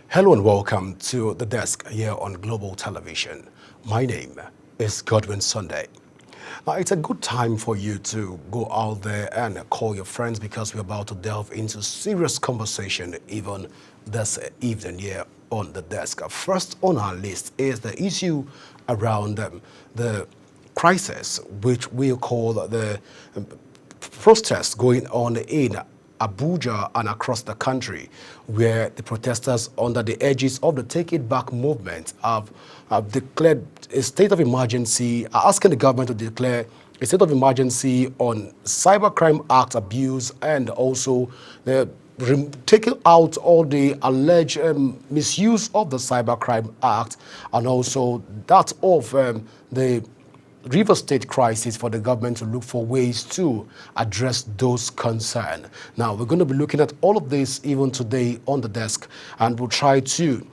Hello and welcome to the desk here on Global Television. My name is Godwin Sunday. Now, it's a good time for you to go out there and call your friends because we're about to delve into serious conversation even this evening here on the desk. First on our list is the issue around the crisis, which we'll call the protests going on in Abuja and across the country, where the protesters under the edges of the Take It Back movement have declared a state of emergency, are asking the government to declare a state of emergency on Cybercrime Act abuse and also taking out all the alleged misuse of the Cybercrime Act and also that of the River State crisis for the government to look for ways to address those concerns. Now, we're going to be looking at all of this even today on the desk, and we'll try to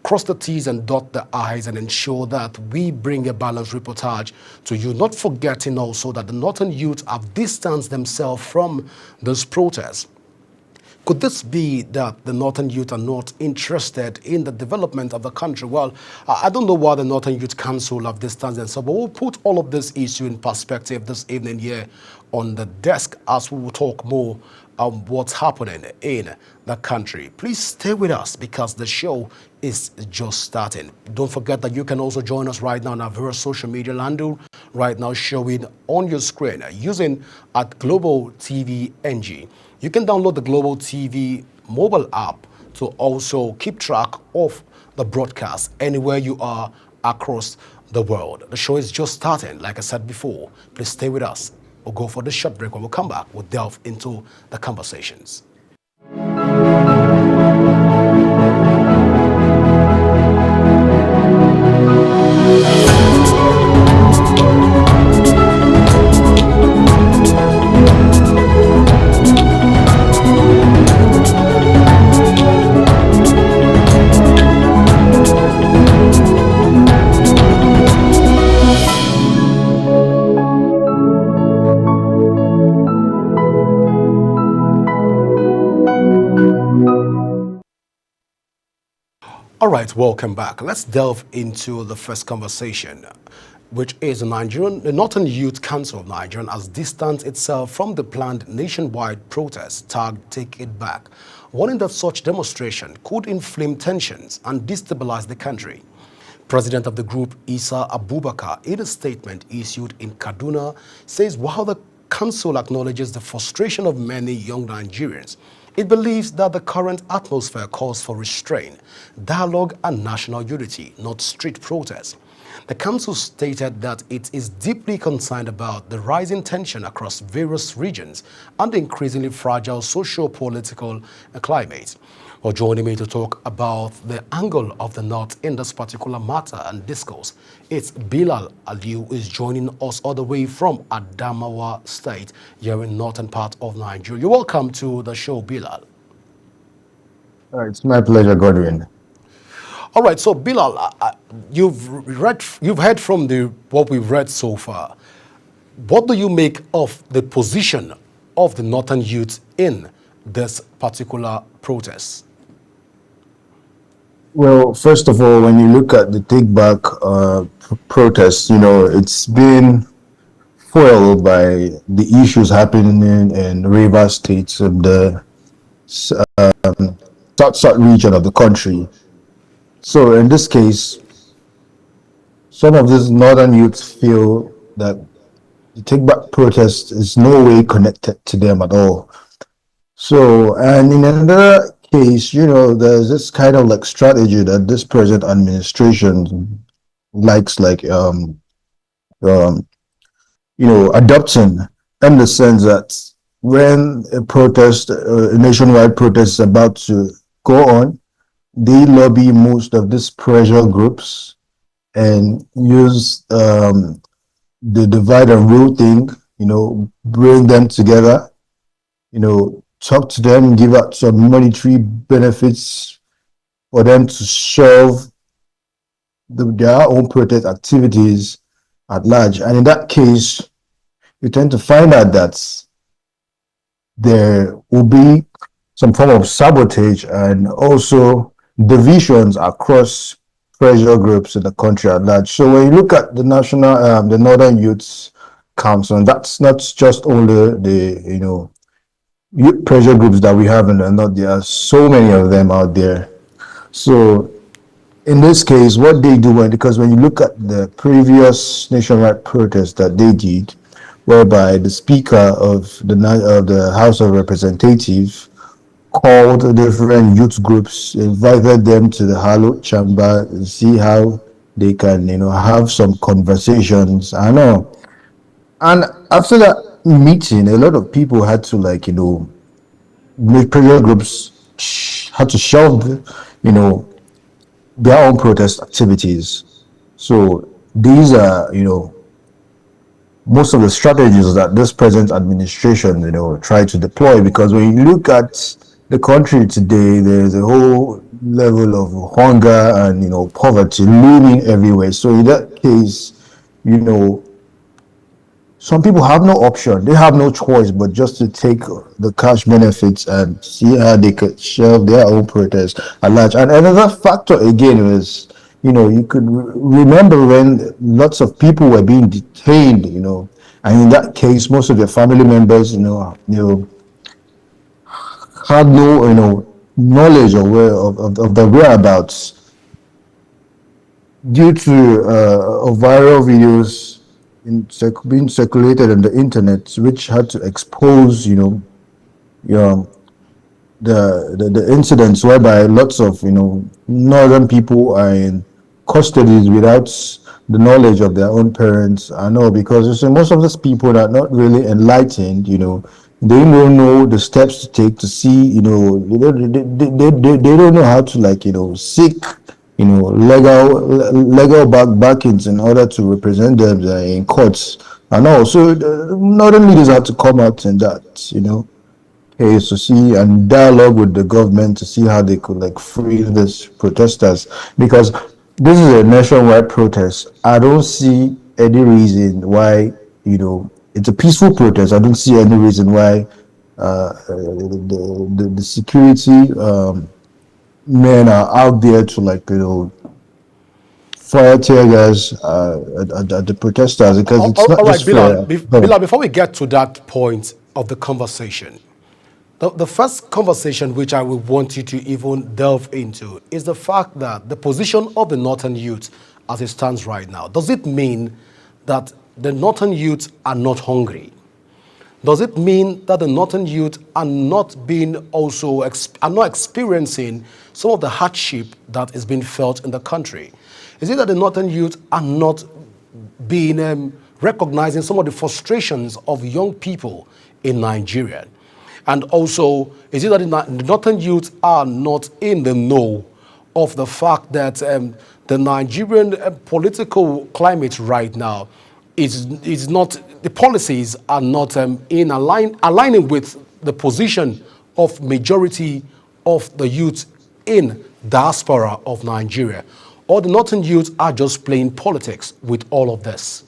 cross the T's and dot the I's and ensure that we bring a balanced reportage to you, not forgetting also that the Northern youth have distanced themselves from those protests. Could this be that the Northern youth are not interested in the development of the country? Well, I don't know why the Northern Youth Council have distanced themselves, but we'll put all of this issue in perspective this evening here on the desk as we will talk more on what's happening in the country. Please stay with us because the show is just starting. Don't forget that you can also join us right now on our various social media handle right now showing on your screen using at Global TV NG. You can download the Global TV mobile app to also keep track of the broadcast anywhere you are across the world. The show is just starting, like I said before. Please stay with us. We'll go for the short break. When we come back, we'll delve into the conversations. All right, welcome back. Let's delve into the first conversation, which is the Northern Youth Council of Nigeria has distanced itself from the planned nationwide protest tagged Take It Back, warning that such demonstration could inflame tensions and destabilize the country. President of the group, Isa Abubakar, in a statement issued in Kaduna, says while the council acknowledges the frustration of many young Nigerians, it believes that the current atmosphere calls for restraint, dialogue, and national unity, not street protests. The council stated that it is deeply concerned about the rising tension across various regions and the increasingly fragile socio-political climate. Well, joining me to talk about the angle of the North in this particular matter and discourse, it's Bilal Aliu, who is joining us all the way from Adamawa State, here in northern part of Nigeria. You're welcome to the show, Bilal. It's my pleasure, Godwin. All right, so Bilal, you've heard from what we've read so far. What do you make of the position of the Northern youth in this particular protest? Well, first of all, when you look at the Take Back protests, it's been foiled by the issues happening in Rivers State, the south region of the country. So in this case, some of these northern youths feel that the Take Back protest is no way connected to them at all. So, and in another case, there's this kind of like strategy that this present administration likes, adopting, in the sense that when a nationwide protest is about to go on, they lobby most of these pressure groups and use the divide and rule thing, bring them together, talk to them, give out some monetary benefits for them to solve their own protest activities at large. And in that case, you tend to find out that there will be some form of sabotage and also divisions across pressure groups in the country at large. So when you look at the Northern Youth Council, that's not just only the youth pressure groups that we have in the North. There are so many of them out there. So in this case, what they do, because when you look at the previous nationwide protest that they did, whereby the Speaker of the House of Representatives called different youth groups, invited them to the hallowed chamber, and see how they can, have some conversations. I know. And after that meeting, a lot of people had to, pressure groups had to shelve, their own protest activities. So these are, most of the strategies that this present administration, try to deploy. Because when you look at the country today, there's a whole level of hunger and poverty looming everywhere. So in that case, some people have no option. They have no choice but just to take the cash benefits and see how they could shelve their own protest at large. And another factor again is, you could remember when lots of people were being detained, and in that case, most of their family members, had no, knowledge of the whereabouts due to viral videos being circulated on the internet, which had to expose, your the incidents whereby lots of northern people are in custody without the knowledge of their own parents. I know, because most of these people are not really enlightened. They don't know the steps to take to see. They don't know how to seek legal backings in order to represent them in courts. And also, northern leaders have to come out in that, case to see and dialogue with the government to see how they could free these protesters, because this is a nationwide protest. I don't see any reason why, it's a peaceful protest. I don't see any reason why the security men are out there to fire tear gas at the protesters, because it's not All right, just fair. Bilal, before we get to that point of the conversation, the first conversation which I would want you to even delve into is the fact that the position of the Northern youth as it stands right now. Does it mean that the Northern youth are not hungry? Does it mean that the Northern youth are not experiencing some of the hardship that is being felt in the country? Is it that the Northern youth are not being recognizing some of the frustrations of young people in Nigeria? And also, is it that the Northern youth are not in the know of the fact that the Nigerian political climate right now is not, the policies are not aligning with the position of majority of the youth in diaspora of Nigeria? Or the Northern youth are just playing politics with all of this?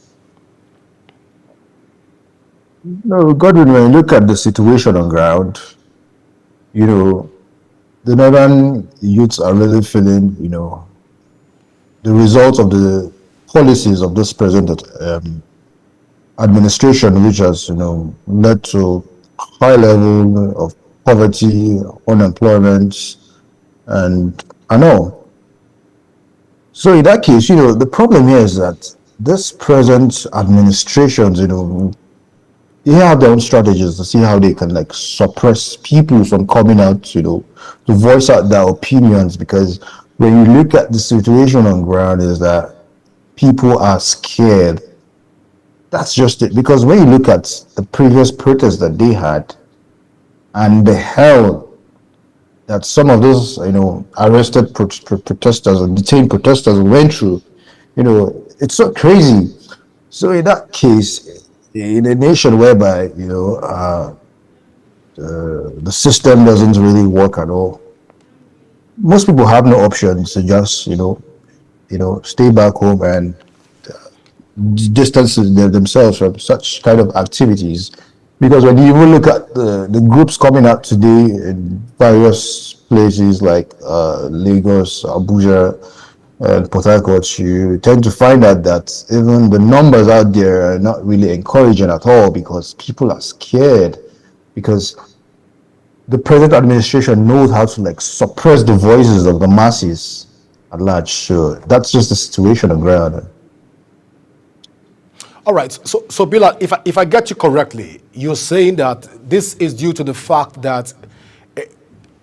No, Godwin, when you look at the situation on ground, the northern youths are really feeling, the results of the policies of this present administration, which has, led to high level of poverty, unemployment, and I know. So in that case, the problem here is that this present administrations, they have their own strategies to see how they can suppress people from coming out, to voice out their opinions. Because when you look at the situation on ground, is that people are scared. That's just it. Because when you look at the previous protests that they had and the hell that some of those, arrested protesters and detained protesters went through, it's so crazy. So in that case, in a nation whereby the system doesn't really work at all, most people have no options to just stay back home and distance themselves from such kind of activities. Because when you even look at the groups coming out today in various places like Lagos, Abuja, and Port Harcourt, you tend to find out that even the numbers out there are not really encouraging at all because people are scared because the present administration knows how to like suppress the voices of the masses at large. So that's just the situation on ground. All right. So Bilal, if I get you correctly, you're saying that this is due to the fact that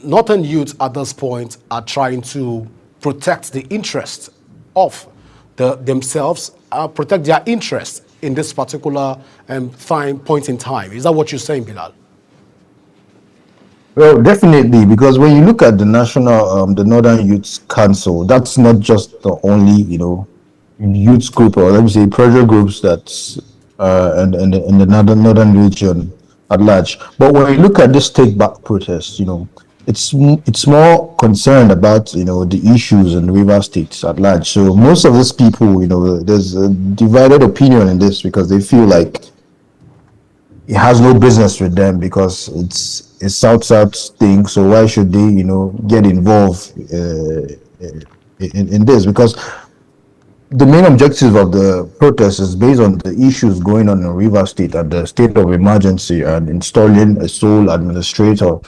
northern youth at this point are trying to protect the interests of themselves, protect their interests in this particular point in time. Is that what you're saying, Bilal? Well, definitely, because when you look at the Northern Youth Council, that's not just the only, youth group or let me say pressure groups that's in the northern region at large. But when you look at this take back protest, it's more concerned about the issues in River States at large. So most of these people, there's a divided opinion in this because they feel like it has no business with them because it's a South thing. So why should they, get involved in this? Because the main objective of the protest is based on the issues going on in River State and the state of emergency and installing a sole administrator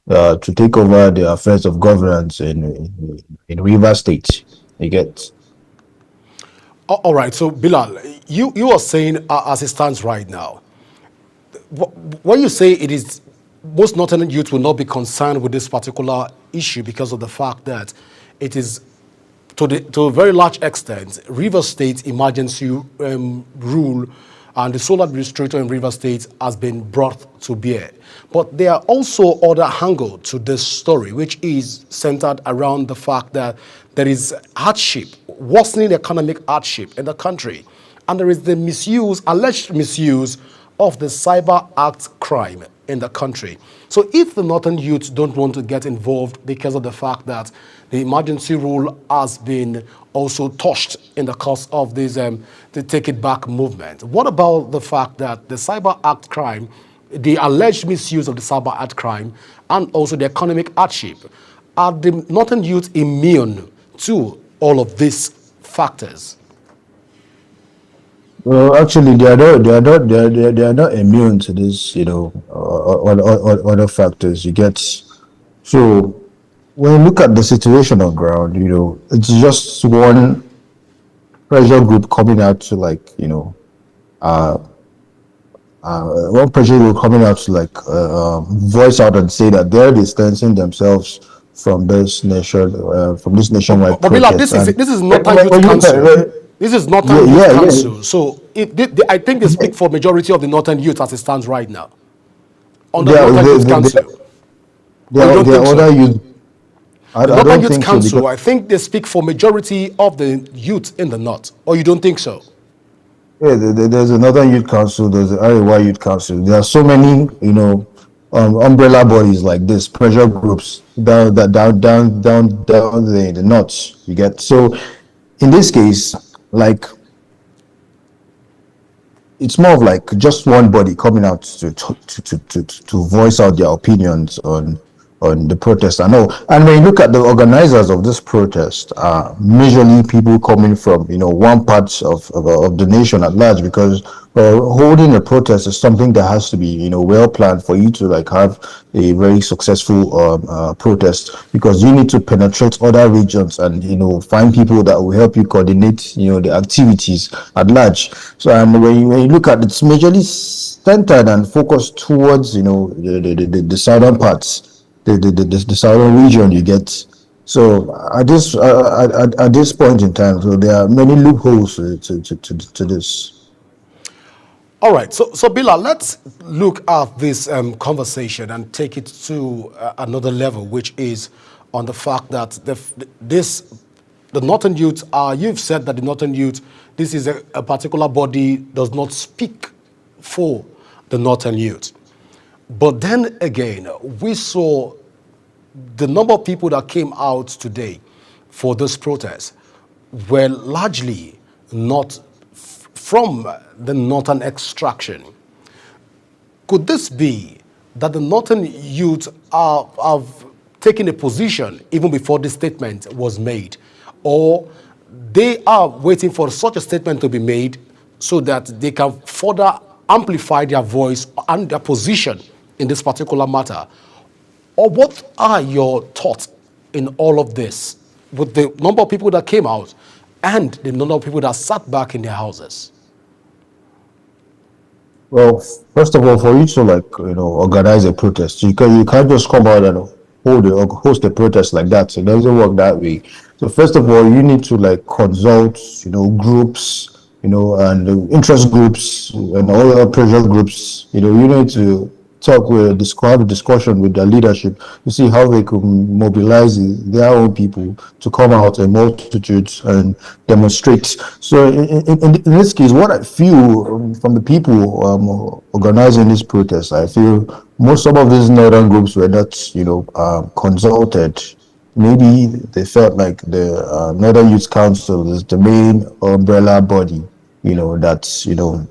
to take over the affairs of governance in River State. You get. All right. So Bilal, you are saying as it stands right now, when you say it is most northern youth will not be concerned with this particular issue because of the fact that it is to a very large extent River State emergency rule and the sole administrator in River State has been brought to bear. But there are also other angles to this story, which is centered around the fact that there is hardship, worsening economic hardship in the country. And there is the alleged misuse of the Cyber Act crime in the country. So if the northern youth don't want to get involved because of the fact that the emergency rule has been also touched in the course of this the Take It Back movement, what about the fact that the Cyber Act crime, the alleged misuse of the Cyber Act crime, and also the economic hardship, are the northern youth immune to all of these factors? Well, actually, they are not immune to this, other factors. You get so when you look at the situation on ground, it's just one pressure group coming out to uh, one pressure group coming out to voice out and say that they're distancing themselves from this nationwide But Bilal, protest. this is Northern Youth Council. This is Northern Youth Council. So I think they speak for majority of the Northern Youth as it stands right now. On the Northern Youth Council. There are other youth. The Northern Youth Council, I think they speak for majority of the youth in the North. Or you don't think so? Yeah, there's another youth council. There's the Arewa Youth Council. There are so many, umbrella bodies like this, pressure groups down the north. You get so. In this case, it's more of like just one body coming out to voice out their opinions on the protest. I know, and when you look at the organizers of this protest, majorly people coming from one part of the nation at large, because holding a protest is something that has to be well planned for you to have a very successful protest, because you need to penetrate other regions and find people that will help you coordinate the activities at large. So when you look at it, it's majorly centered and focused towards the southern parts, the southern region. You get. So at this point in time, so there are many loopholes to this. All right, so Bilal, let's look at this conversation and take it to another level, which is on the fact that the Northern Youth, you've said that the Northern Youth, this is a particular body, does not speak for the Northern Youth. But then again, we saw the number of people that came out today for this protest were largely not from the northern extraction. Could this be that the northern youth have taking a position even before the statement was made, or they are waiting for such a statement to be made so that they can further amplify their voice and their position in this particular matter? Or what are your thoughts in all of this with the number of people that came out and the number of people that sat back in their houses? Well, first of all, for you to organize a protest, you can't just come out and host a protest like that. It doesn't work that way. So first of all, you need to like consult groups, and interest groups and all other pressure groups. You need to talk with have a discussion with the leadership to see how they could mobilize their own people to come out in multitudes and demonstrate. So in this case, what I feel from the people organizing this protest, I feel some of these northern groups were not, consulted. Maybe they felt like the Northern Youth Council is the main umbrella body, that's the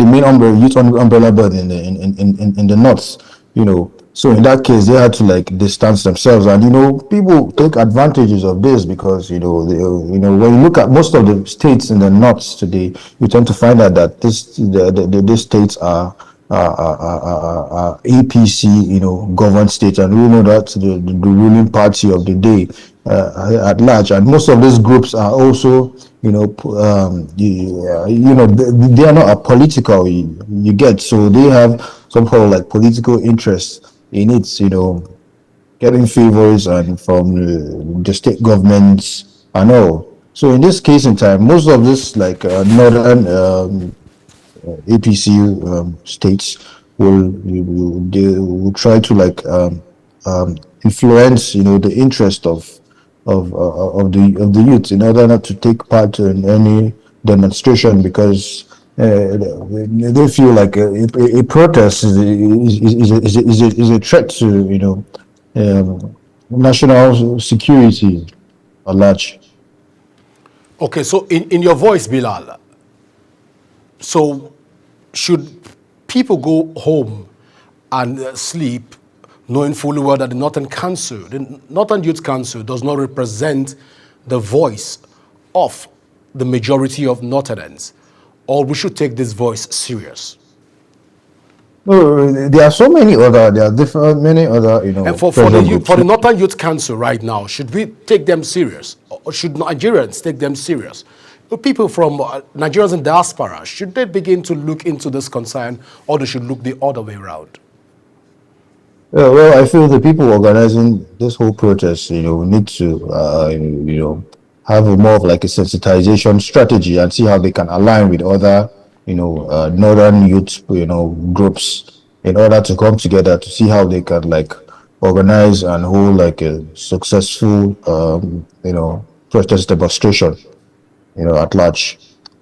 main youth umbrella body in the north, So in that case, they had to like distance themselves, and people take advantages of this because when you look at most of the states in the north today, you tend to find out that these states are APC, governed states, and we know that the ruling party of the day at large, and most of these groups are also they are not a political, you get, so they have some kind of like political interest in it, getting favors and from the state governments and all. So in this case in time, most of this like northern APC states will try to like influence the interest of the youth in order not to take part in any demonstration, because they feel like a protest is a threat to national security at large. Okay, so in your voice, Bilal, so should people go home and sleep knowing fully well that the Northern Youth Council does not represent the voice of the majority of Northerners, or we should take this voice serious? No, there are many other, And for the Northern Youth Council right now, should we take them serious, or should Nigerians take them serious? People from Nigerians in diaspora, should they begin to look into this concern, or they should look the other way around? Well, I feel the people organizing this whole protest, need to, have more of like a sensitization strategy and see how they can align with other, northern youth, groups in order to come together to see how they can like organize and hold like a successful, protest demonstration, at large.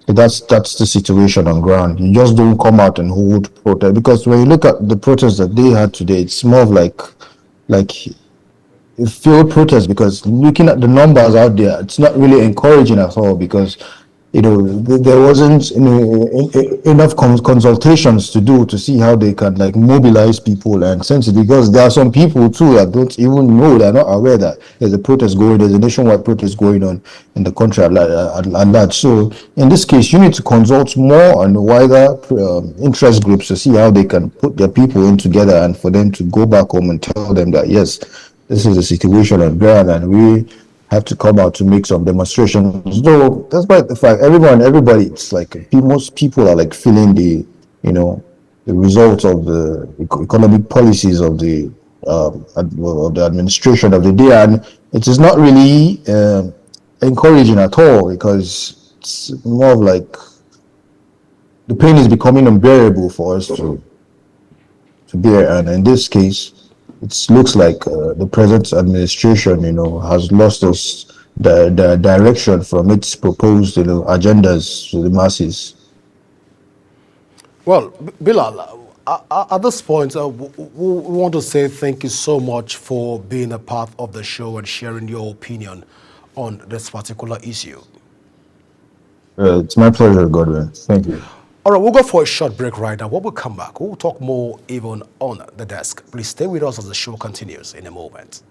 So that's the situation on ground. You just don't come out and hold protest, because when you look at the protests that they had today, it's more of like a field protest, because looking at the numbers out there, it's not really encouraging at all, because there wasn't enough consultations to do to see how they can like mobilize people and sense it, because there are some people too that don't even know, they're not aware that there's a nationwide protest going on in the country at large. So in this case, you need to consult more on wider interest groups to see how they can put their people in together, and for them to go back home and tell them that yes, this is the situation on ground, and we have to come out to make some demonstrations. Though despite the fact everybody, it's like most people are like feeling the results of the economic policies of the administration of the day, and it is not really encouraging at all, because it's more of like the pain is becoming unbearable for us to bear, and in this case, it looks like the present administration, has lost the direction from its proposed, agendas to the masses. Well, Bilal, at this point, we want to say thank you so much for being a part of the show and sharing your opinion on this particular issue. It's my pleasure, Godwin. Thank you. All right, we'll go for a short break right now. When we come back, we'll talk more even on the desk. Please stay with us as the show continues in a moment.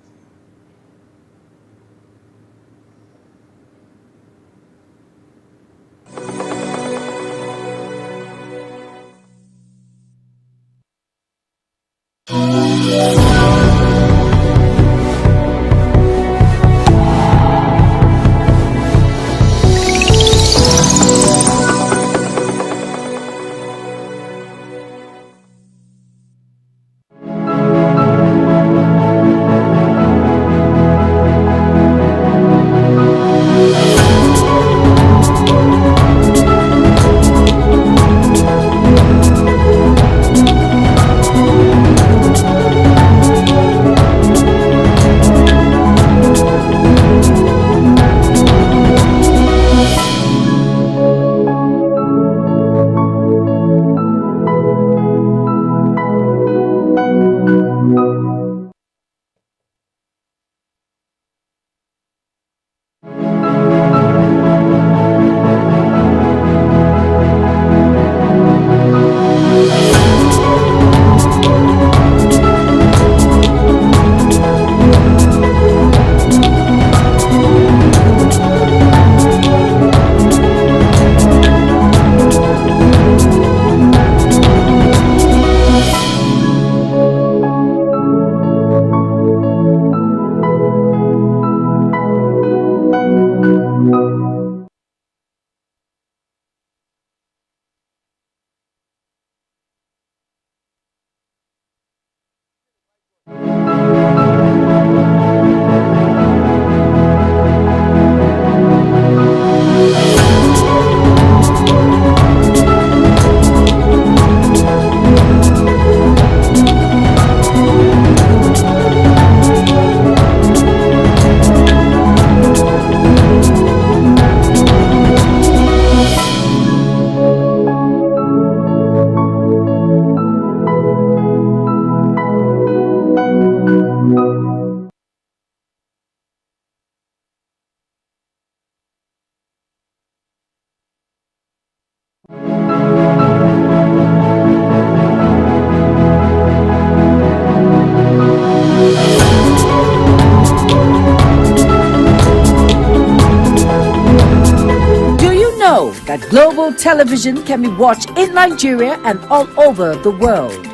That global television can be watched in Nigeria and all over the world.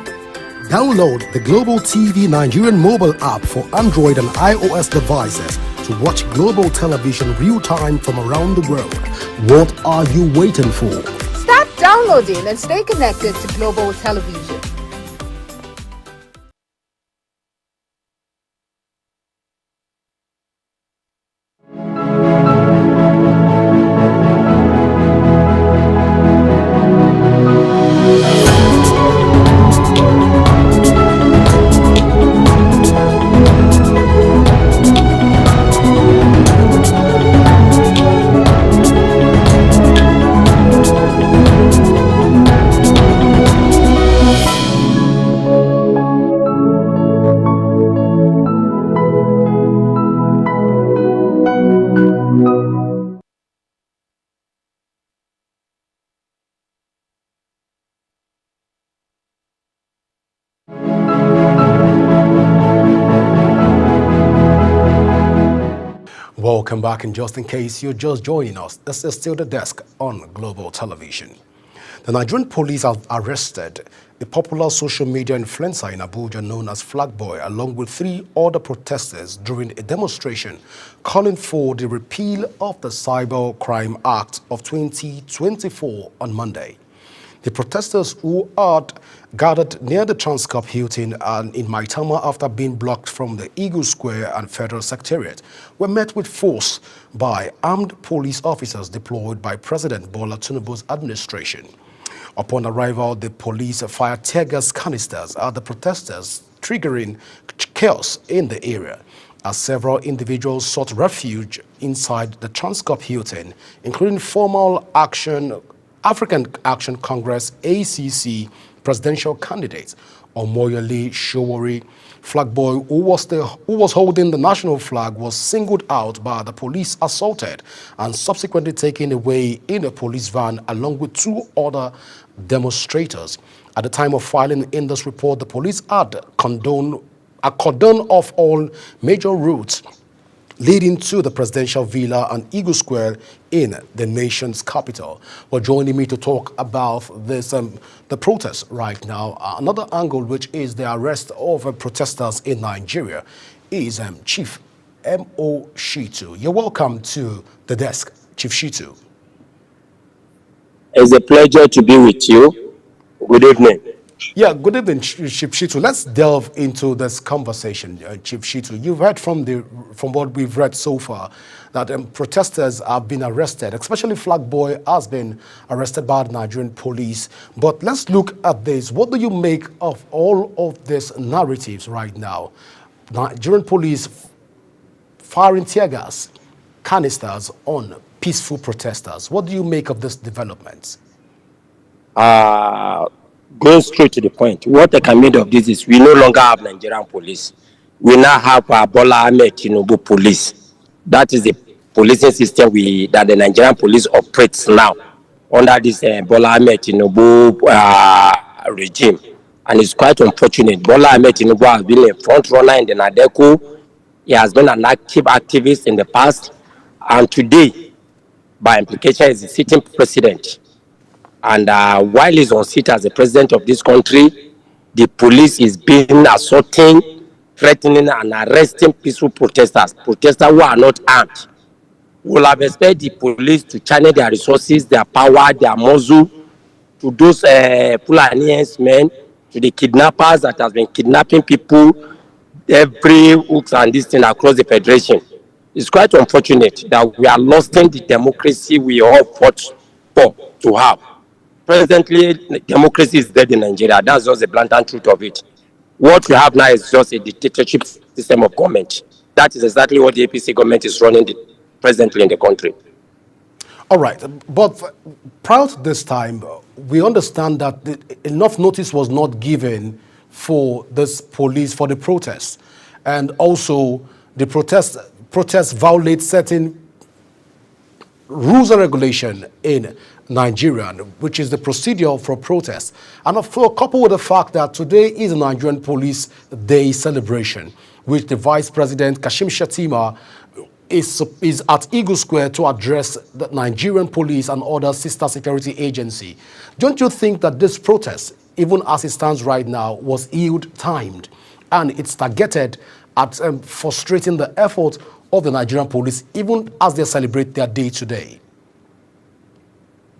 Download the Global TV Nigerian mobile app for Android and iOS devices to watch global television real-time from around the world. What are you waiting for? Start downloading and stay connected to global television. Welcome back, and just in case you're just joining us, this is still the desk on Global Television. The Nigerian police have arrested a popular social media influencer in Abuja known as Flagboy, along with 3 other protesters during a demonstration calling for the repeal of the Cyber Crime Act of 2024 on Monday. The protesters, who had gathered near the Transcorp Hilton and in Maitama after being blocked from the Eagle Square and Federal Secretariat, were met with force by armed police officers deployed by President Bola Tinubu's administration. Upon arrival, the police fired tear gas canisters at the protesters, triggering chaos in the area, as several individuals sought refuge inside the Transcorp Hilton, including African Action Congress ACC presidential candidates, Omoyele Sowore. Flag boy who was holding the national flag was singled out by the police, assaulted, and subsequently taken away in a police van along with 2 other demonstrators. At the time of filing in this report, the police had a cordon off all major routes leading to the presidential villa and Eagle Square in the nation's capital. Well, joining me to talk about this, the protest right now, another angle, which is the arrest of protesters in Nigeria, is Chief M.O. Shitu. You're welcome to the desk, Chief Shitu. It's a pleasure to be with you. Good evening. Yeah, good evening, Chief Shitu. Let's delve into this conversation, Chief Shitu. You've heard from what we've read so far that protesters have been arrested, especially Flag Boy has been arrested by the Nigerian police. But let's look at this. What do you make of all of these narratives right now? Nigerian police firing tear gas canisters on peaceful protesters. What do you make of this developments? Going straight to the point, what I can make of this is we no longer have Nigerian police. We now have Bola Ahmed Tinubu police. That is the policing system that the Nigerian police operates now under this Bola Ahmed Tinubu regime. And it's quite unfortunate. Bola Ahmed Tinubu has been a front runner in the NADECO. He has been an active activist in the past. And today, by implication, is the sitting president. And while he's on seat as the president of this country, the police is being assaulting, threatening, and arresting peaceful protesters who are not armed. We'll have expected the police to channel their resources, their power, their muscle to those Fulani men, to the kidnappers that has been kidnapping people every hooks and this thing across the federation. It's quite unfortunate that we are losing the democracy we all fought for to have. Presently, democracy is dead in Nigeria. That's just the blatant truth of it. What we have now is just a dictatorship system of government. That is exactly what the APC government is running presently in the country. All right, but prior to this time, we understand that enough notice was not given for this police, for the protests. And also, the protests violate certain rules and regulation in Nigeria, which is the procedure for protest. And coupled with the fact that today is a Nigerian Police Day celebration, which the Vice President Kashim Shettima is at Eagle Square to address the Nigerian police and other sister security agency. Don't you think that this protest, even as it stands right now, was ill-timed and it's targeted at frustrating the effort of the Nigerian police, even as they celebrate their day today?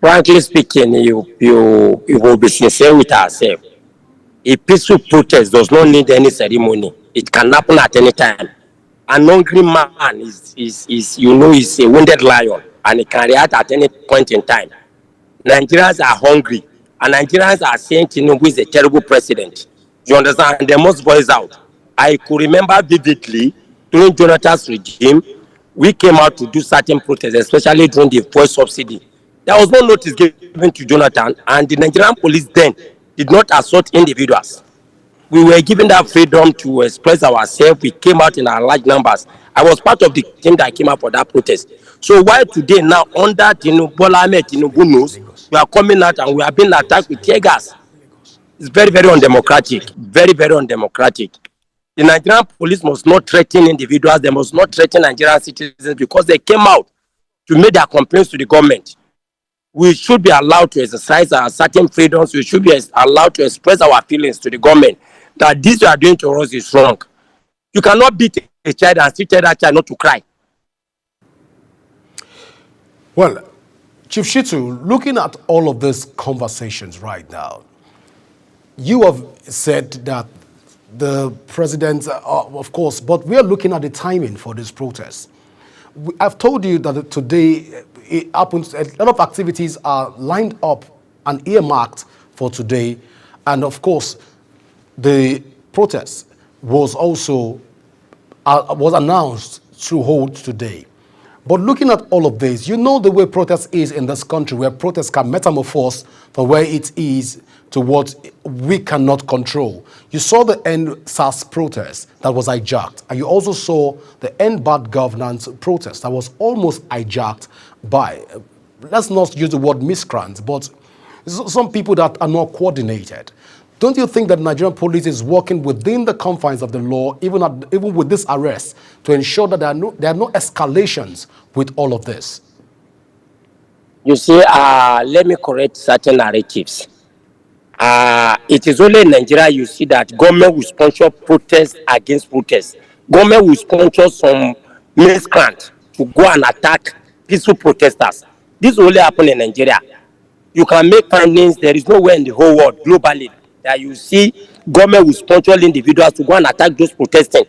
Frankly speaking, you will be sincere with ourselves. A peaceful protest does not need any ceremony. It can happen at any time. An hungry man is a wounded lion, and it can react at any point in time. Nigerians are hungry, and Nigerians are saying Tinubu is a terrible president. You understand? And they must voice out. I could remember vividly during Jonathan's regime, we came out to do certain protests, especially during the fuel subsidy. There was no notice given to Jonathan, and the Nigerian police then did not assault individuals. We were given that freedom to express ourselves. We came out in our large numbers. I was part of the team that came out for that protest. So why today now, under Bola Ahmed Tinubu news, we are coming out and we are being attacked with tear gas? It's very, very undemocratic. Very, very undemocratic. The Nigerian police must not threaten individuals. They must not threaten Nigerian citizens because they came out to make their complaints to the government. We should be allowed to exercise our certain freedoms. We should be allowed to express our feelings to the government that this you are doing to us is wrong. You cannot beat a child and still tell that child not to cry. Well, Chief Shitu, looking at all of these conversations right now, you have said that the president, of course, but we are looking at the timing for this protest. I've told you that today it happens, a lot of activities are lined up and earmarked for today. And of course, the protest was also was announced to hold today. But looking at all of this, you know the way protest is in this country, where protest can metamorphose from where it is to what we cannot control. You saw the End SARS protest that was hijacked, and you also saw the End Bad Governance protest that was almost hijacked by, let's not use the word miscreants, but some people that are not coordinated. Don't you think that Nigerian police is working within the confines of the law, even with this arrest, to ensure that there are no escalations with all of this? You see, let me correct certain narratives. It is only in Nigeria you see that government will sponsor protests against protests. Government will sponsor some miscreant to go and attack peaceful protesters. This will only happen in Nigeria. You can make findings. There is nowhere in the whole world, globally, that you see government will sponsor individuals to go and attack those protesting.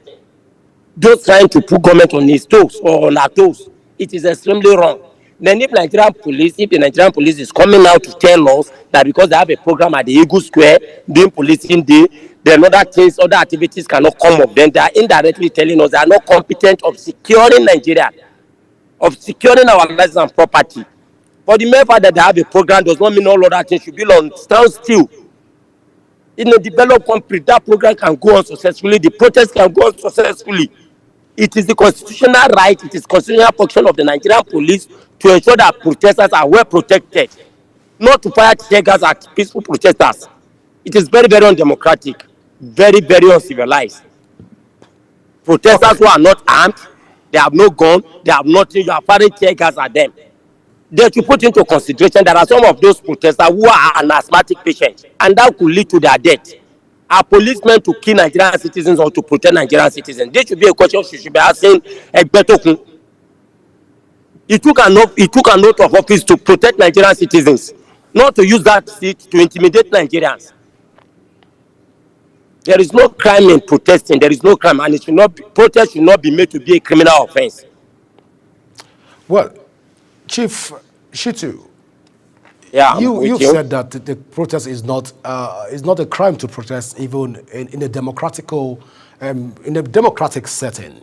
Those trying to put government on his toes or on our toes. It is extremely wrong. Then if the Nigerian police is coming out to tell us that because they have a program at the Eagle Square doing policing day, then other activities cannot come up, then they are indirectly telling us they are not competent of securing Nigeria, of securing our lives and property. For the mere fact that they have a program does not mean all other things should be on standstill. In a developed country, that program can go on successfully, the protest can go on successfully. It is the constitutional right, it is constitutional function of the Nigerian police to ensure that protesters are well protected, not to fire tear gas at peaceful protesters. It is very, very undemocratic, very, very uncivilized. Protesters who are not armed, they have no gun, they have nothing, you are firing tear gas at them. They should put into consideration that are some of those protesters who are an asthmatic patient, and that could lead to their death. Are policemen to kill Nigerian citizens or to protect Nigerian citizens? This should be a question she should be asking Egbetokun. He took an oath of office to protect Nigerian citizens, not to use that seat to intimidate Nigerians. There is no crime in protesting. There is no crime, and protest should not be made to be a criminal offense. Well, Chief Shitu, Yeah, you said that the protest is not a crime to protest, even in a democratic setting.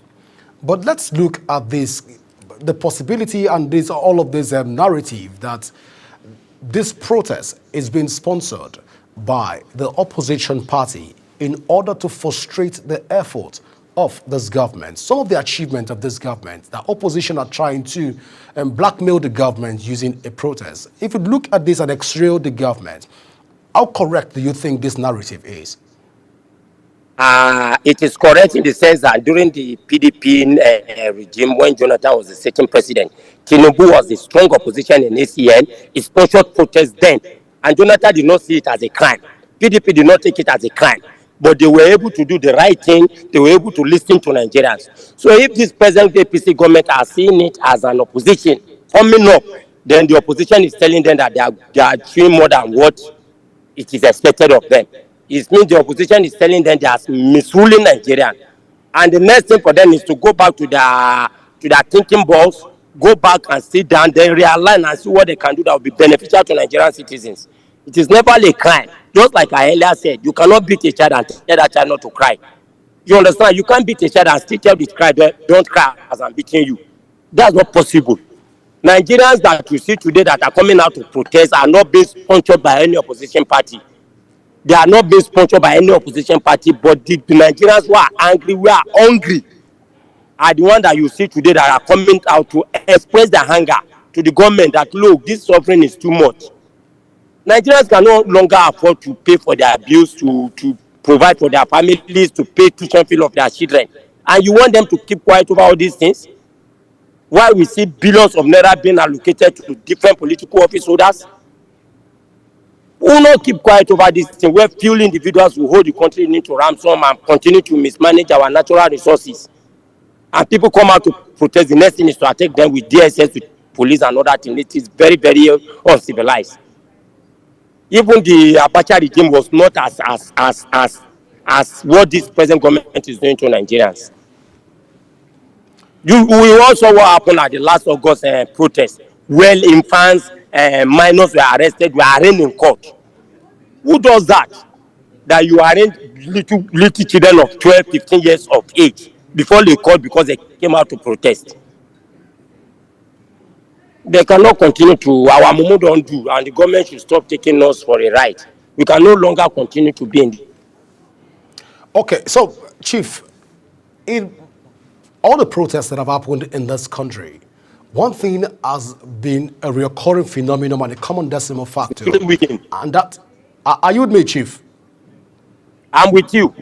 But let's look at the possibility and all of this narrative that this protest is being sponsored by the opposition party in order to frustrate the effort of this government. Some of the achievements of this government, the opposition are trying to blackmail the government using a protest. If you look at this and extrail the government, how correct do you think this narrative is? It is correct in the sense that during the PDP regime, when Jonathan was the sitting president, Tinubu was the strong opposition in ACN. He sponsored protests then, and Jonathan did not see it as a crime. PDP did not take it as a crime. But they were able to do the right thing. They were able to listen to Nigerians. So if this present APC government are seeing it as an opposition coming up, then the opposition is telling them that they are doing more than what it is expected of them. It means the opposition is telling them they are misruling Nigeria. And the next thing for them is to go back to their thinking balls, go back and sit down, then realign and see what they can do that will be beneficial to Nigerian citizens. It is never a crime. Just like I earlier said, you cannot beat a child and tell that child not to cry. You understand? You can't beat a child and still tell the child, don't cry as I'm beating you. That's not possible. Nigerians that you see today that are coming out to protest are not being sponsored by any opposition party. They are not being sponsored by any opposition party, but the Nigerians who are angry, who are hungry, are the ones that you see today that are coming out to express their anger to the government that, look, this suffering is too much. Nigerians can no longer afford to pay for their bills, to provide for their families, to pay tuition fee of their children. And you want them to keep quiet over all these things? While we see billions of naira being allocated to different political office holders? We will not keep quiet over this thing where few individuals who hold the country into ransom and continue to mismanage our natural resources. And people come out to protest. The next thing is to attack them with DSS, with police and other things. It is very, very uncivilized. Even the Abacha regime was not as what this present government is doing to Nigerians. We also what happened at the last August protest, where infants, minors were arrested, were arraigned in court. Who does that? That you arraign little children of 12, 15 years of age before they court because they came out to protest. They cannot continue to, our mumu don't do, and the government should stop taking us for a ride. We can no longer continue to be in. Okay, so, Chief, in all the protests that have happened in this country, one thing has been a recurring phenomenon and a common decimal factor. And that, are you with me, Chief? I'm with you.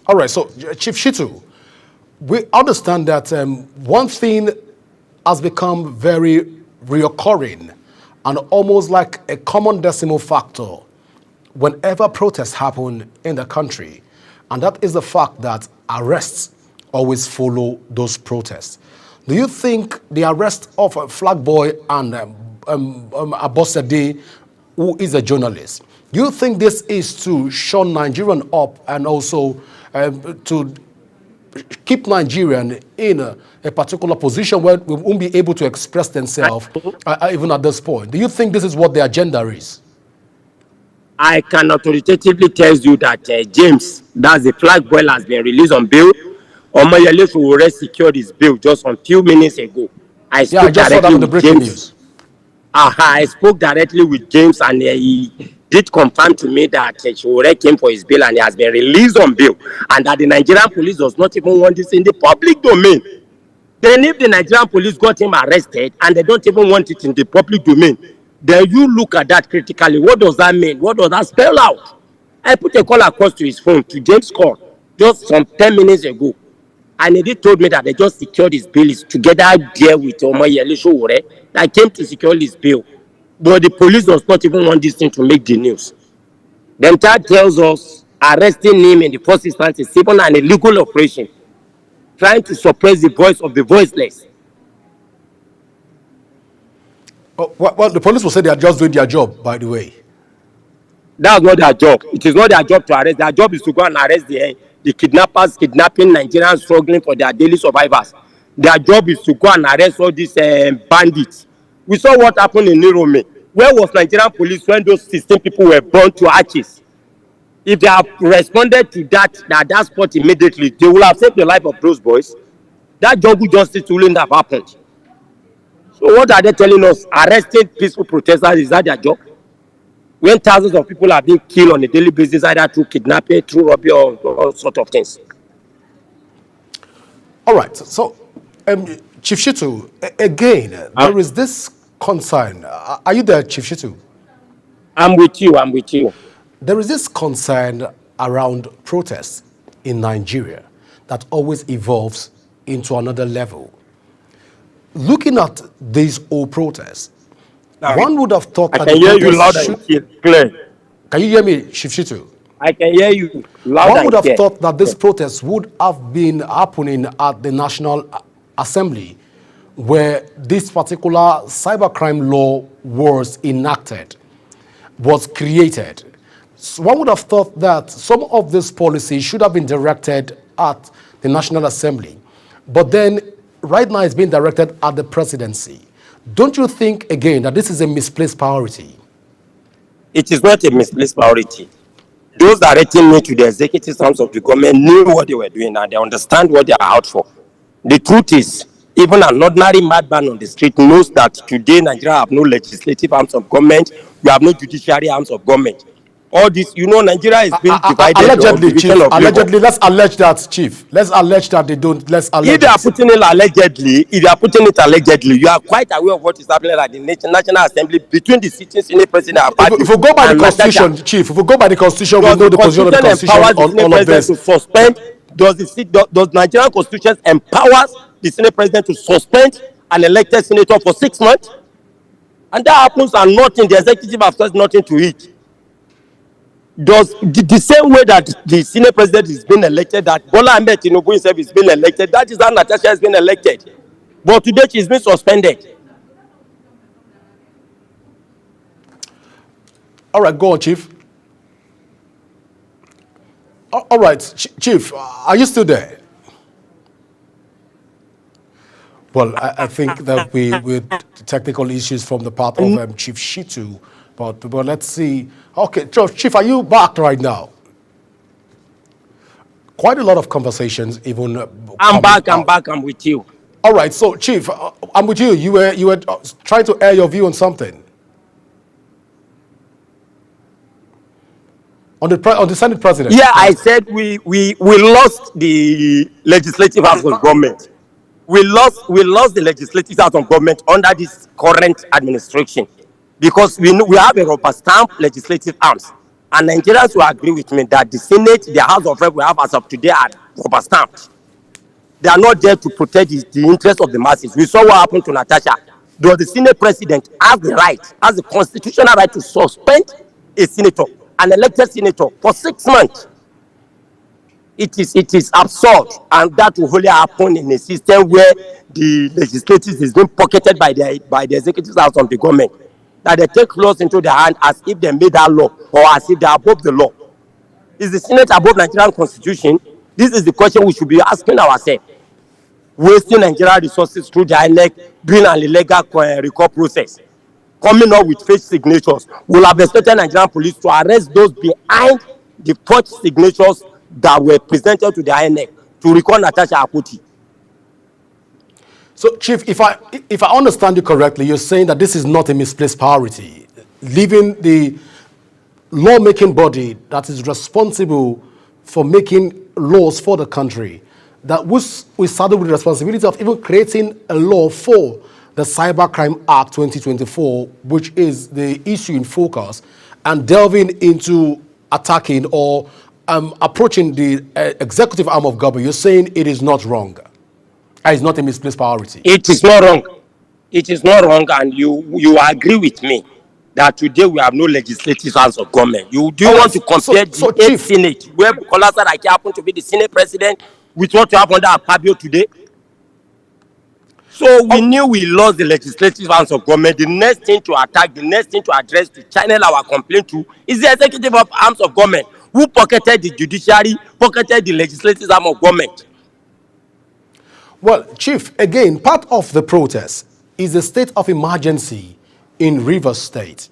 All right, so Chief Shitu, we understand that one thing has become very reoccurring and almost like a common decimal factor whenever protests happen in the country, and that is the fact that arrests always follow those protests. Do you think the arrest of Flag Boy and Abosede, who is a journalist, do you think this is to shun Nigerian up and also to keep Nigerian in a particular position where we won't be able to express themselves even at this point? Do you think this is what the agenda is? I can authoritatively tell you that James, that's the Flag Boy, has been released on bail. Omoyele Sowore secured his bail just a few minutes ago. I just saw that in the breaking news. I spoke directly with James, and he did confirm to me that Sowore came for his bail and he has been released on bail, and that the Nigerian police does not even want this in the public domain. Then if the Nigerian police got him arrested and they don't even want it in the public domain, then you look at that critically. What does that mean? What does that spell out? I put a call across to his phone, to James' call, just some 10 minutes ago. And he told me that they just secured his bail together there with Omoyele Sowore. I came to secure his bail. But the police does not even want this thing to make the news. The entire tells us arresting him in the first instance is even an illegal operation, trying to suppress the voice of the voiceless. Oh, well, the police will say they are just doing their job, by the way. That's not their job. It is not their job to arrest. Their job is to go and arrest the kidnappers, kidnapping Nigerians struggling for their daily survivors. Their job is to go and arrest all these bandits. We saw what happened in Nirome. Where was Nigerian police when those 16 people were burned to ashes? If they have responded to that spot immediately, they will have saved the life of those boys. That jungle justice wouldn't have happened. So what are they telling us? Arresting peaceful protesters, is that their job? When thousands of people are being killed on a daily basis, either through kidnapping, through robbery, or all sorts of things. All right. So, Chief Shitu, again, there is this concern. Are you there, Chief Shitu? I'm with you. I'm with you. There is this concern around protests in Nigeria that always evolves into another level. Looking at these old protests, one would have thought that I can hear you loud and clear. Can you hear me, Chief Shitu? I can hear you loud. One would have thought that this protest would have been happening at the National Assembly, where this particular cybercrime law was enacted, was created. So one would have thought that some of this policy should have been directed at the National Assembly, but then right now it's being directed at the presidency. Don't you think, again, that this is a misplaced priority? It is not a misplaced priority. Those directing me to the executive arms of the government knew what they were doing and they understand what they are out for. The truth is, even an ordinary madman on the street knows that today Nigeria have no legislative arms of government, we have no judiciary arms of government. All this, Nigeria is being divided. Allegedly, Chief. Allegedly, let's allege that, Chief. Let's allege that they don't. Let's allege. If they are putting it allegedly, you are quite aware of what is happening at the National Assembly between the sitting Senate President and party. If we go by the Constitution, Chief, if we go by the Constitution, we know the position of the Constitution on all of this. To suspend, does Nigerian Constitution empowers the Senate President to suspend an elected senator for 6 months? And that happens and nothing, the executive has said nothing to it. Does the same way that the Senate President is being elected, that Bola Ahmed Tinubu himself is being elected, that is how Natasha has been elected. But today she is being suspended. All right, go on, Chief. All right, Chief, are you still there? Well, I think that with technical issues from the part of Chief Shitu, but let's see. Okay, Chief, are you back right now? Quite a lot of conversations, even. I'm back. I'm with you. All right, so Chief, I'm with you. You were trying to air your view on something. On the Senate President. Yeah, I said we lost the legislative house of government. We lost the legislative house of government under this current administration because we have a rubber stamp legislative arms, and Nigerians will agree with me that the Senate, the House of Reps we have as of today are rubber stamped. They are not there to protect the interest of the masses. We saw what happened to Natasha. Though the Senate President has the constitutional right to suspend a senator, an elected senator, for 6 months. It is absurd, and that will only happen in a system where the legislative is being pocketed by the executive house of the government. That they take laws into their hand as if they made that law or as if they are above the law. Is the Senate above Nigerian Constitution? This is the question we should be asking ourselves. Wasting Nigerian resources through the INEC, doing an illegal recall process, coming up with fake signatures. We'll have expected Nigerian police to arrest those behind the forged signatures that were presented to the INEC to recall Natasha Akpoti. So, Chief, if I understand you correctly, you're saying that this is not a misplaced priority, leaving the lawmaking body that is responsible for making laws for the country, that we started with the responsibility of even creating a law for the Cybercrime Act 2024, which is the issue in focus, and delving into attacking or approaching the executive arm of government. You're saying it is not wrong. It's not a misplaced priority. It is not wrong. It is not wrong, and you agree with me that today we have no legislative arms of government. Do you want to compare the Senate, where Bukola Saraki happened to be the Senate President, with what you have under Akpabio today? So we knew we lost the legislative arms of government. The next thing to attack, the next thing to address, to channel our complaint to, is the executive arms of government, who pocketed the judiciary, pocketed the legislative arm of government. Well, Chief, again, part of the protest is a state of emergency in Rivers State.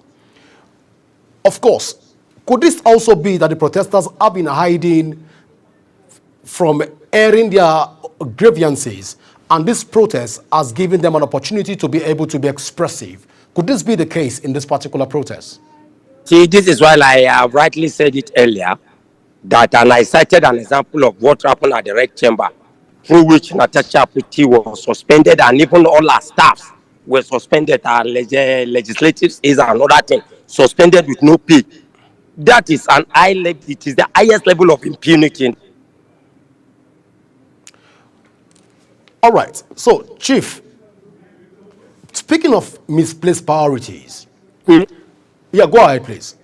Of course, could this also be that the protesters have been hiding from airing their grievances, and this protest has given them an opportunity to be able to be expressive? Could this be the case in this particular protest? See, this is why I have rightly said it earlier, that, and I cited an example of what happened at the Red Chamber, through which Natasha Akpoti was suspended, and even all our staffs were suspended. Our legislatives is another thing, suspended with no pay. That is an high level. It is the highest level of impunity. All right. So, Chief, speaking of misplaced priorities, yeah, go ahead, please.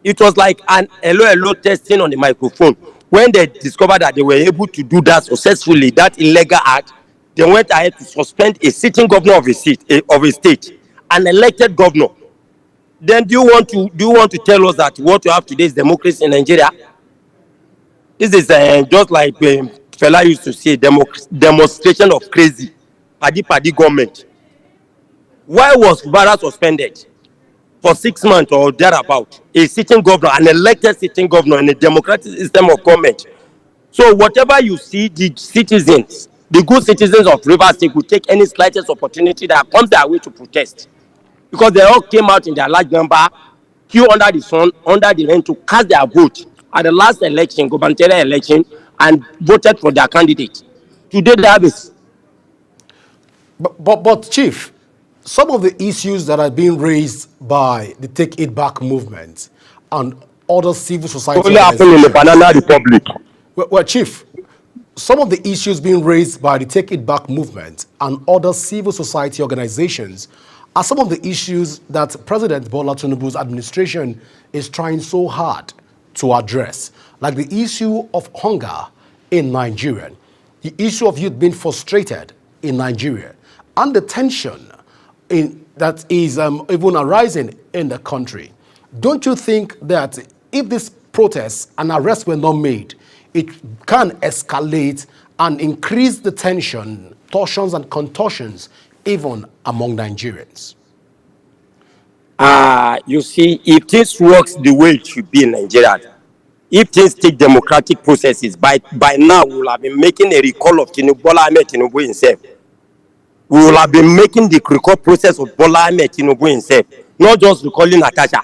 It was like an hello testing on the microphone. When they discovered that they were able to do that successfully, that illegal act, they went ahead to suspend a sitting governor of a state, an elected governor. Then do you want to tell us that what you have today is democracy in Nigeria? This is just like Fela used to say, demonstration of crazy, paddy government. Why was Fubara suspended for 6 months or thereabout? A sitting governor, an elected sitting governor in a democratic system of government. So whatever you see, the citizens, the good citizens of Rivers State will take any slightest opportunity that comes their way to protest. Because they all came out in their large number, queue under the sun, under the rain, to cast their vote at the last election, gubernatorial election, and voted for their candidate. Today they have this. But Chief, some of the issues that are being raised by the Take It Back movement and other civil society only happen in the Banana Republic. Well, Chief, some of the issues being raised by the Take It Back movement and other civil society organizations are some of the issues that President Bola Tinubu's administration is trying so hard to address, like the issue of hunger in Nigeria, the issue of youth being frustrated in Nigeria, and the tension that is even arising in the country. Don't you think that if this protest and arrests were not made, it can escalate and increase the tension, torsions and contortions even among Nigerians? You see, if this works the way it should be in Nigeria, if things take democratic processes, by now we will have been making a recall of Bola Ahmed Tinubu himself. we will have been making the recall process of Bola Ahmed Tinubu himself, not just recalling Natasha,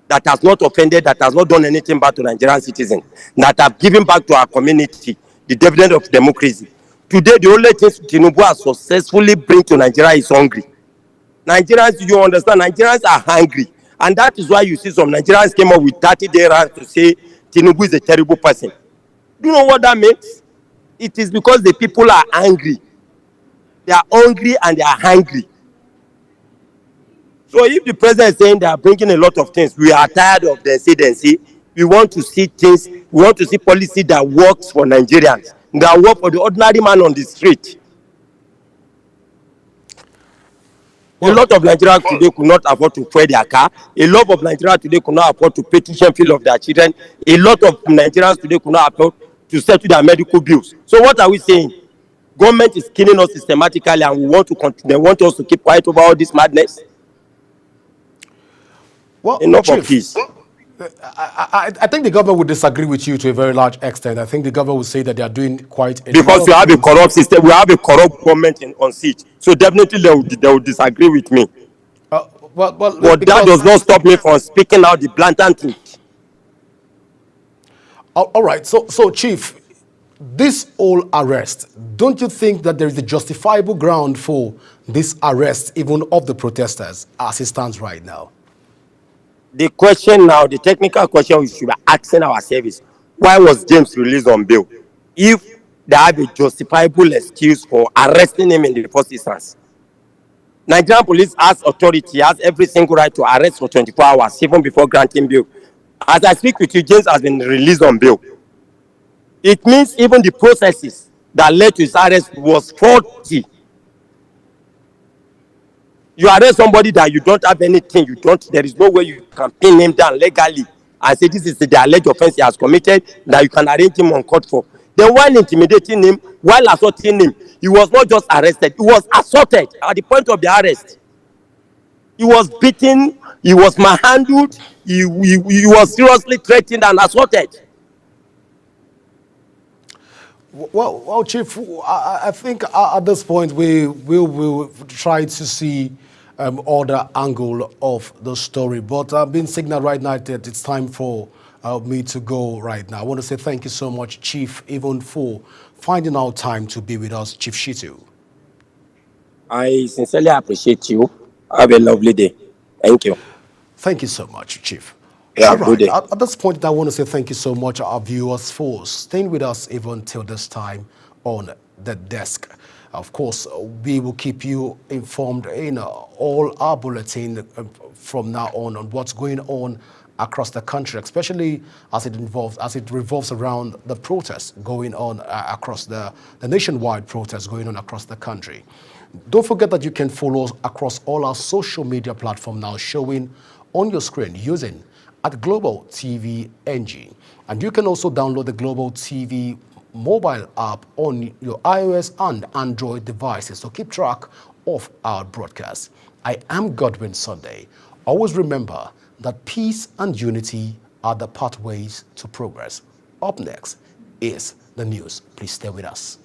that has not offended, that has not done anything bad to Nigerian citizens, that have given back to our community the dividend of democracy. Today, the only thing Tinubu has successfully bring to Nigeria is hungry. Nigerians, you understand, Nigerians are hungry. And that is why you see some Nigerians came up with 30-day rant to say Tinubu is a terrible person. Do you know what that means? It is because the people are angry. They are hungry and they are hungry. So if the president is saying they are bringing a lot of things, we are tired of the say. We want to see things, we want to see policy that works for Nigerians, that work for the ordinary man on the street. A lot of Nigerians today could not afford to fuel their car. A lot of Nigerians today could not afford to pay tuition fee of their children. A lot of Nigerians today could not afford to settle their medical bills. So what are we saying? Government is killing us systematically, and we want to continue. They want us to keep quiet over all this madness. Well, Enough Chief, of peace. I think the government would disagree with you to a very large extent. I think the government would say that they are doing quite a Because lot we of have a things. corrupt system, we have a corrupt government on seat. So definitely they will disagree with me. Well, But that because- does not stop me from speaking out the blatant truth. All right. So, Chief, this whole arrest, don't you think that there is a justifiable ground for this arrest, even of the protesters, as it stands right now? The question now, the technical question we should be asking ourselves is, why was James released on bail? If they have a justifiable excuse for arresting him in the first instance. Nigerian police has authority, has every single right to arrest for 24 hours, even before granting bail. As I speak with you, James has been released on bail. It means even the processes that led to his arrest was faulty. You arrest somebody that you don't have anything, there is no way you can pin him down legally and say this is the alleged offense he has committed, that you can arrange him on court for. Then while intimidating him, while assaulting him, he was not just arrested, he was assaulted at the point of the arrest. He was beaten, he was manhandled, he was seriously threatened and assaulted. Well, Chief, I think at this point we will try to see other angle of the story. But I've been signaled right now that it's time for me to go right now. I want to say thank you so much, Chief, even for finding out time to be with us, Chief Shitu. I sincerely appreciate you. Have a lovely day. Thank you. Thank you so much, Chief. Yeah, All good right. day. At this point, I want to say thank you so much, our viewers, for staying with us even till this time on the desk. Of course, we will keep you informed in all our bulletin from now on what's going on across the country, especially as it revolves around the protests going on across the nationwide protests going on across the country. Don't forget that you can follow us across all our social media platforms now showing on your screen using at Global TV NG. And you can also download the Global TV mobile app on your iOS and Android devices to keep track of our broadcasts. I am Godwin Sunday. Always remember that peace and unity are the pathways to progress. Up next is the news. Please stay with us.